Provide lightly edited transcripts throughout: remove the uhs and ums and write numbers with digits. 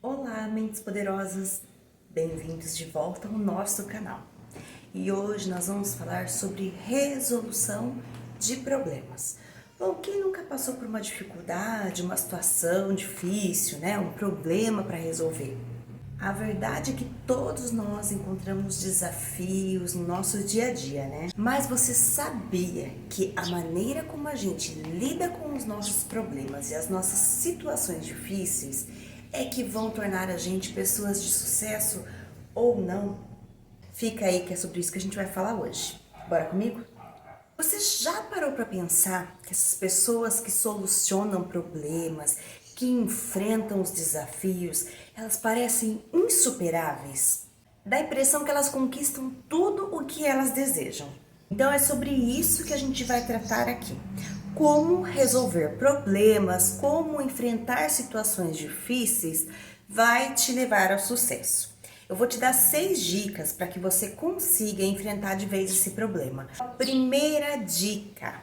Olá, mentes poderosas! Bem-vindos de volta ao nosso canal. E hoje nós vamos falar sobre resolução de problemas. Bom, quem nunca passou por uma dificuldade, uma situação difícil, né? Um problema para resolver? A verdade é que todos nós encontramos desafios no nosso dia a dia, né? Mas você sabia que a maneira como a gente lida com os nossos problemas e as nossas situações difíceis é que vão tornar a gente pessoas de sucesso ou não? Fica aí que é sobre isso que a gente vai falar hoje. Bora comigo? Você já parou para pensar que essas pessoas que solucionam problemas, que enfrentam os desafios, elas parecem insuperáveis? Dá a impressão que elas conquistam tudo o que elas desejam. Então é sobre isso que a gente vai tratar aqui. Como resolver problemas, como enfrentar situações difíceis vai te levar ao sucesso. Eu vou te dar 6 dicas para que você consiga enfrentar de vez esse problema. A primeira dica: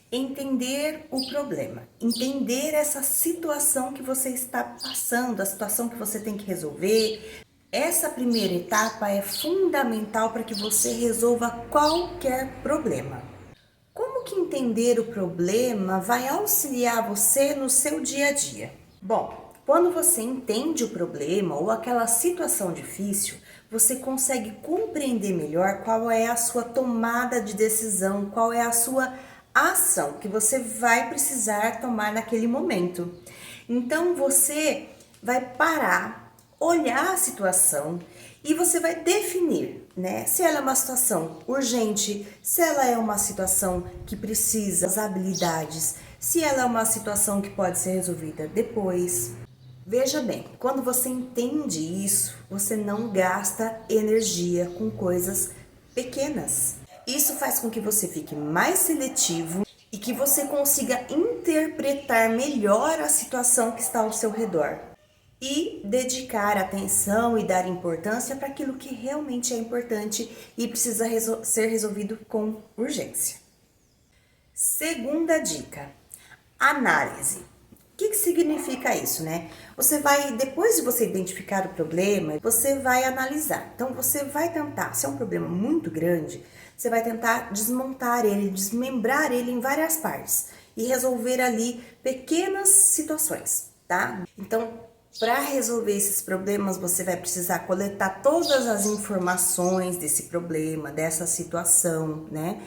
entender o problema, entender essa situação que você está passando, a situação que você tem que resolver. Essa primeira etapa é fundamental para que você resolva qualquer problema. Como que entender o problema vai auxiliar você no seu dia a dia? Bom, quando você entende o problema ou aquela situação difícil, você consegue compreender melhor qual é a sua tomada de decisão, qual é a sua ação que você vai precisar tomar naquele momento. Então você vai parar, olhar a situação e você vai definir, né, se ela é uma situação urgente, se ela é uma situação que precisa das habilidades, se ela é uma situação que pode ser resolvida depois. Veja bem, quando você entende isso, você não gasta energia com coisas pequenas. Isso faz com que você fique mais seletivo e que você consiga interpretar melhor a situação que está ao seu redor e dedicar atenção e dar importância para aquilo que realmente é importante e precisa ser resolvido com urgência. Segunda dica: análise. O que significa isso, né? Você vai, depois de você identificar o problema, você vai analisar. Então você vai tentar, se é um problema muito grande, você vai tentar desmontar ele, desmembrar ele em várias partes e resolver ali pequenas situações, tá? Então, para resolver esses problemas, você vai precisar coletar todas as informações desse problema, dessa situação, né?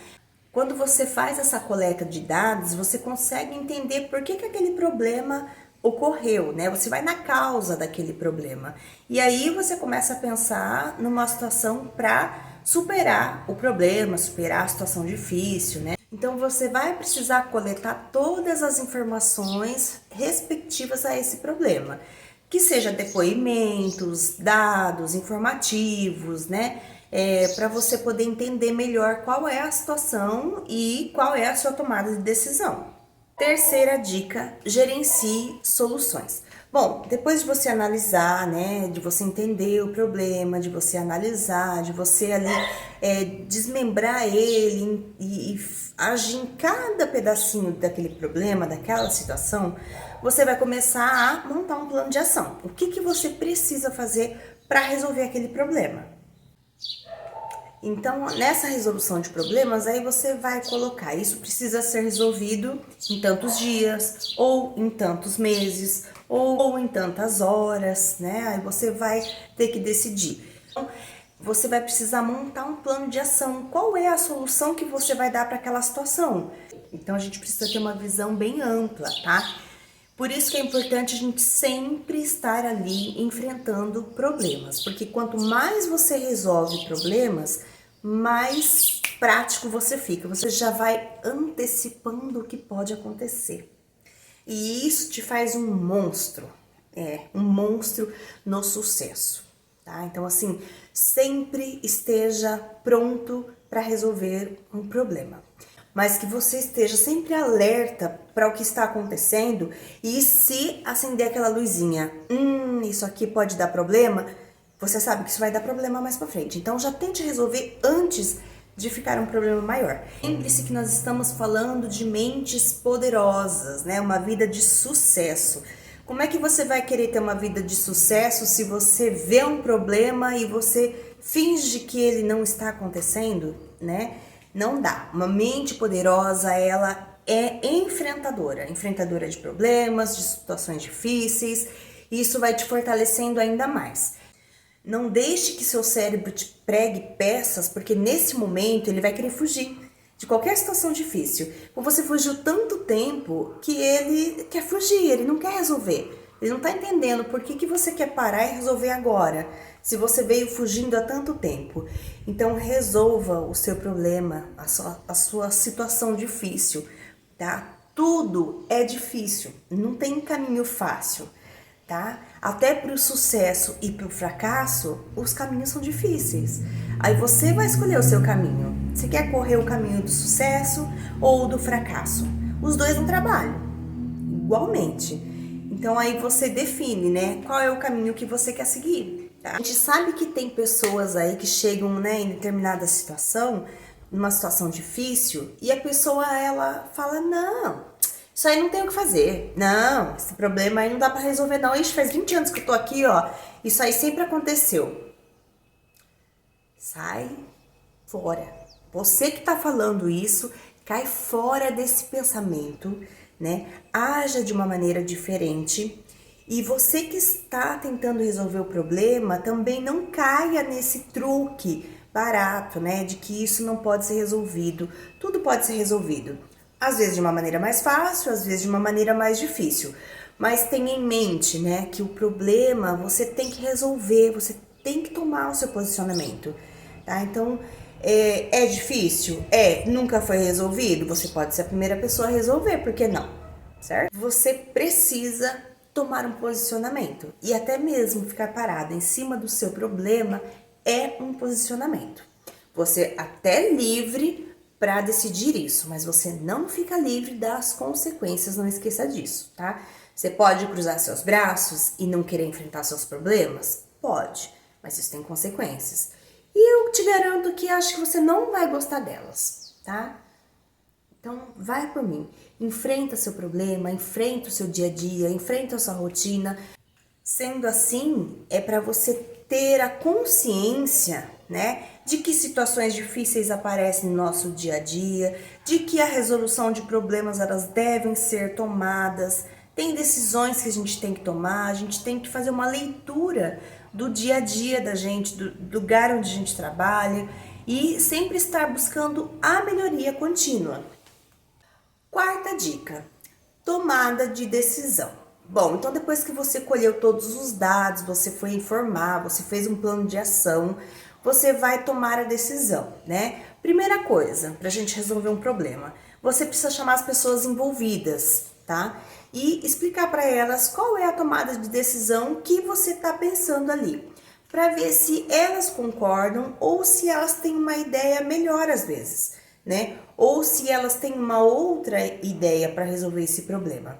Quando você faz essa coleta de dados, você consegue entender por que aquele problema ocorreu, né? Você vai na causa daquele problema. E aí você começa a pensar numa situação para superar o problema, superar a situação difícil, né? Então você vai precisar coletar todas as informações respectivas a esse problema, que seja depoimentos, dados informativos, né? Para você poder entender melhor qual é a situação e qual é a sua tomada de decisão. Terceira dica: gerencie soluções. Bom, depois de você analisar, né, de você entender o problema, de você analisar, de você ali desmembrar ele e agir em cada pedacinho daquele problema, daquela situação, você vai começar a montar um plano de ação. O que você precisa fazer para resolver aquele problema? Então, nessa resolução de problemas, aí você vai colocar: isso precisa ser resolvido em tantos dias, ou em tantos meses, ou em tantas horas, né? Aí você vai ter que decidir. Então, você vai precisar montar um plano de ação. Qual é a solução que você vai dar para aquela situação? Então, a gente precisa ter uma visão bem ampla, tá? Por isso que é importante a gente sempre estar ali enfrentando problemas, porque quanto mais você resolve problemas, mais prático você fica, você já vai antecipando o que pode acontecer. E isso te faz um monstro no sucesso, tá? Então assim, sempre esteja pronto para resolver um problema, mas que você esteja sempre alerta para o que está acontecendo e se acender aquela luzinha, isso aqui pode dar problema, você sabe que isso vai dar problema mais para frente. Então já tente resolver antes de ficar um problema maior. Lembre-se que nós estamos falando de mentes poderosas, né? Uma vida de sucesso. Como é que você vai querer ter uma vida de sucesso se você vê um problema e você finge que ele não está acontecendo, né? Não dá. Uma mente poderosa, ela é enfrentadora de problemas, de situações difíceis. E isso vai te fortalecendo ainda mais. Não deixe que seu cérebro te pregue peças, porque nesse momento ele vai querer fugir de qualquer situação difícil. Você fugiu tanto tempo que ele quer fugir, ele não quer resolver. Ele não está entendendo por que você quer parar e resolver agora, se você veio fugindo há tanto tempo. Então resolva o seu problema, a sua situação difícil, tá? Tudo é difícil, não tem caminho fácil, tá? Até para o sucesso e para o fracasso, os caminhos são difíceis. Aí você vai escolher o seu caminho. Você quer correr o caminho do sucesso ou do fracasso? Os dois não trabalham igualmente. Então aí você define, né, qual é o caminho que você quer seguir. Tá? A gente sabe que tem pessoas aí que chegam, né, em determinada situação, numa situação difícil, e a pessoa ela fala: não, isso aí não tem o que fazer. Não, esse problema aí não dá pra resolver não. Ixi, faz 20 anos que eu tô aqui, ó. Isso aí sempre aconteceu. Sai fora. Você que tá falando isso, cai fora desse pensamento, né? Haja de uma maneira diferente. E você que está tentando resolver o problema, também não caia nesse truque barato, né? De que isso não pode ser resolvido. Tudo pode ser resolvido. Às vezes de uma maneira mais fácil, às vezes de uma maneira mais difícil. Mas tenha em mente, né, que o problema você tem que resolver, você tem que tomar o seu posicionamento, tá? Então, é difícil? Nunca foi resolvido? Você pode ser a primeira pessoa a resolver, por que não? Certo? Você precisa tomar um posicionamento. E até mesmo ficar parado em cima do seu problema é um posicionamento. Você até é livre para decidir isso, mas você não fica livre das consequências, não esqueça disso, tá? Você pode cruzar seus braços e não querer enfrentar seus problemas? Pode, mas isso tem consequências. E eu te garanto que acho que você não vai gostar delas, tá? Então, vai por mim. Enfrenta seu problema, enfrenta o seu dia a dia, enfrenta a sua rotina. Sendo assim, é para você ter a consciência, né, de que situações difíceis aparecem no nosso dia a dia, de que a resolução de problemas elas devem ser tomadas, tem decisões que a gente tem que tomar, a gente tem que fazer uma leitura do dia a dia da gente, do lugar onde a gente trabalha e sempre estar buscando a melhoria contínua. Quarta dica, tomada de decisão. Bom, então depois que você colheu todos os dados, você foi informar, você fez um plano de ação, você vai tomar a decisão, né? Primeira coisa, pra gente resolver um problema, você precisa chamar as pessoas envolvidas, tá? E explicar para elas qual é a tomada de decisão que você tá pensando ali, para ver se elas concordam ou se elas têm uma ideia melhor às vezes, né? Ou se elas têm uma outra ideia para resolver esse problema.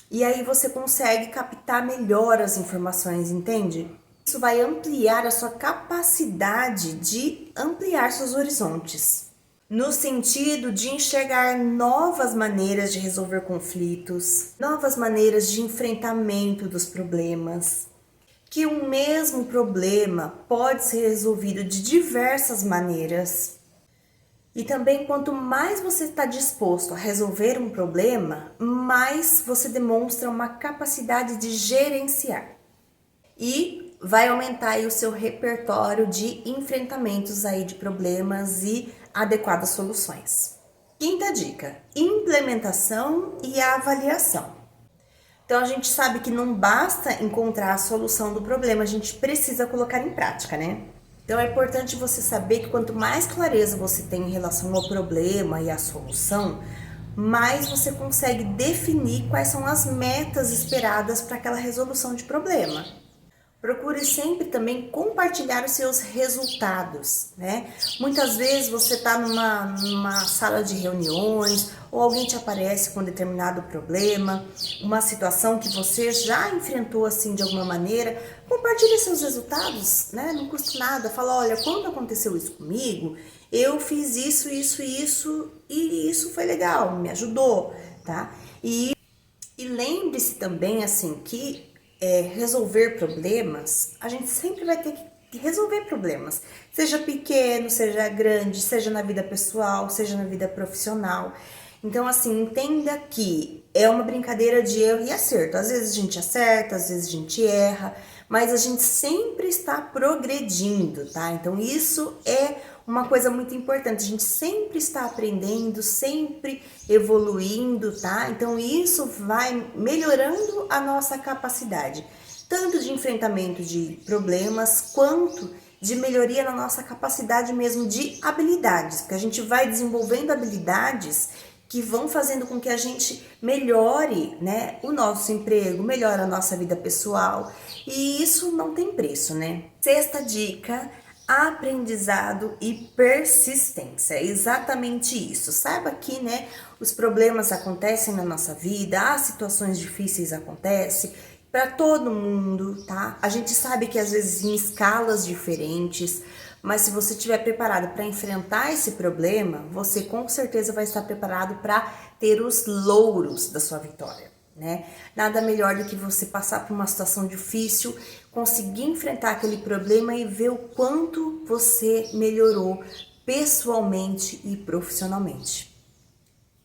E aí você consegue captar melhor as informações, entende? Isso vai ampliar a sua capacidade de ampliar seus horizontes, no sentido de enxergar novas maneiras de resolver conflitos, novas maneiras de enfrentamento dos problemas, que o mesmo problema pode ser resolvido de diversas maneiras. E também, quanto mais você está disposto a resolver um problema, mais você demonstra uma capacidade de gerenciar. E vai aumentar aí o seu repertório de enfrentamentos aí de problemas e adequadas soluções. Quinta dica, implementação e avaliação. Então, a gente sabe que não basta encontrar a solução do problema, a gente precisa colocar em prática, né? Então, é importante você saber que quanto mais clareza você tem em relação ao problema e à solução, mais você consegue definir quais são as metas esperadas para aquela resolução de problema. Procure sempre também compartilhar os seus resultados, né? Muitas vezes você está numa sala de reuniões ou alguém te aparece com um determinado problema, uma situação que você já enfrentou assim de alguma maneira. Compartilhe seus resultados, né? Não custa nada. Fala, olha, quando aconteceu isso comigo, eu fiz isso e isso foi legal, me ajudou, tá? E E lembre-se também, assim, que resolver problemas, a gente sempre vai ter que resolver problemas, seja pequeno, seja grande, seja na vida pessoal, seja na vida profissional. Então, assim, entenda que é uma brincadeira de erro e acerto. Às vezes a gente acerta, às vezes a gente erra, mas a gente sempre está progredindo, tá? Então, isso é uma coisa muito importante. A gente sempre está aprendendo, sempre evoluindo, tá? Então, isso vai melhorando a nossa capacidade, tanto de enfrentamento de problemas, quanto de melhoria na nossa capacidade mesmo de habilidades, porque a gente vai desenvolvendo habilidades que vão fazendo com que a gente melhore, né, o nosso emprego, melhore a nossa vida pessoal, e isso não tem preço, né? Sexta dica: aprendizado e persistência. É exatamente isso. Saiba que, né, os problemas acontecem na nossa vida, as situações difíceis acontecem para todo mundo, tá? A gente sabe que às vezes em escalas diferentes, mas se você estiver preparado para enfrentar esse problema, você com certeza vai estar preparado para ter os louros da sua vitória, né? Nada melhor do que você passar por uma situação difícil, conseguir enfrentar aquele problema e ver o quanto você melhorou pessoalmente e profissionalmente.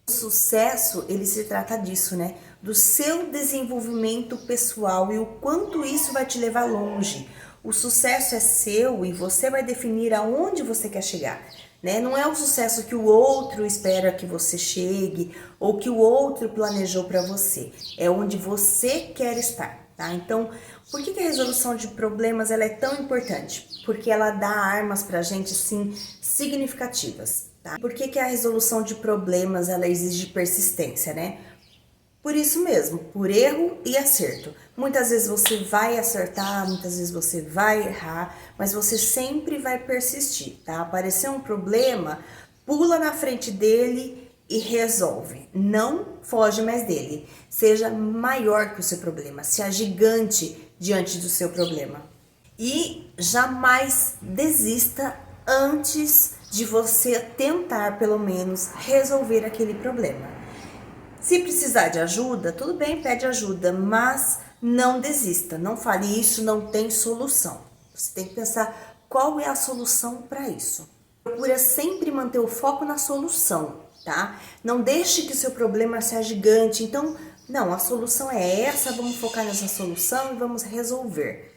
O sucesso, ele se trata disso, né? Do seu desenvolvimento pessoal e o quanto isso vai te levar longe. O sucesso é seu e você vai definir aonde você quer chegar, né? Não é o sucesso que o outro espera que você chegue ou que o outro planejou para você. É onde você quer estar, tá? Então, por que a resolução de problemas ela é tão importante? Porque ela dá armas pra gente, assim, significativas, tá? Por que a resolução de problemas ela exige persistência, né? Por isso mesmo, por erro e acerto. Muitas vezes você vai acertar, muitas vezes você vai errar, mas você sempre vai persistir, tá? Apareceu um problema, pula na frente dele e resolve. Não foge mais dele. Seja maior que o seu problema, se agigante diante do seu problema. E jamais desista antes de você tentar, pelo menos, resolver aquele problema. Se precisar de ajuda, tudo bem, pede ajuda, mas não desista, não fale isso, não tem solução. Você tem que pensar qual é a solução para isso. Procura sempre manter o foco na solução, tá? Não deixe que o seu problema seja gigante. Então, não, a solução é essa, vamos focar nessa solução e vamos resolver,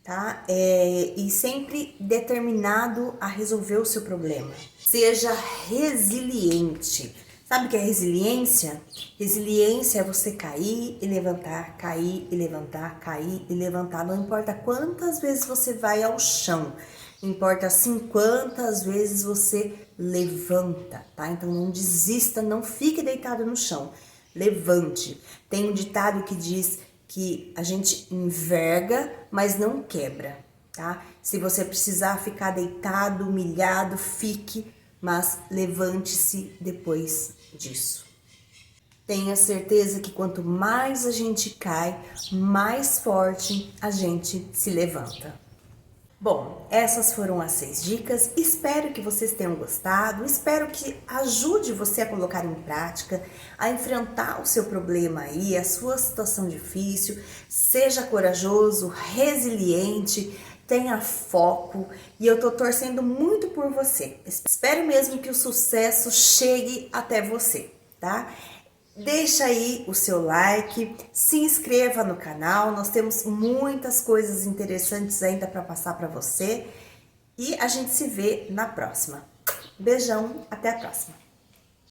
tá? E sempre determinado a resolver o seu problema. Seja resiliente. Sabe o que é resiliência? Resiliência é você cair e levantar, cair e levantar, cair e levantar. Não importa quantas vezes você vai ao chão, importa sim quantas vezes você levanta, tá? Então não desista, não fique deitado no chão, levante. Tem um ditado que diz que a gente enverga, mas não quebra, tá? Se você precisar ficar deitado, humilhado, fique, mas levante-se depois disso. Tenha certeza que quanto mais a gente cai, mais forte a gente se levanta. Bom, essas foram as 6 dicas. Espero que vocês tenham gostado. Espero que ajude você a colocar em prática, a enfrentar o seu problema aí, a sua situação difícil. Seja corajoso, resiliente, tenha foco e eu tô torcendo muito por você. Espero mesmo que o sucesso chegue até você, tá? Deixa aí o seu like, se inscreva no canal, nós temos muitas coisas interessantes ainda para passar para você e a gente se vê na próxima. Beijão, até a próxima!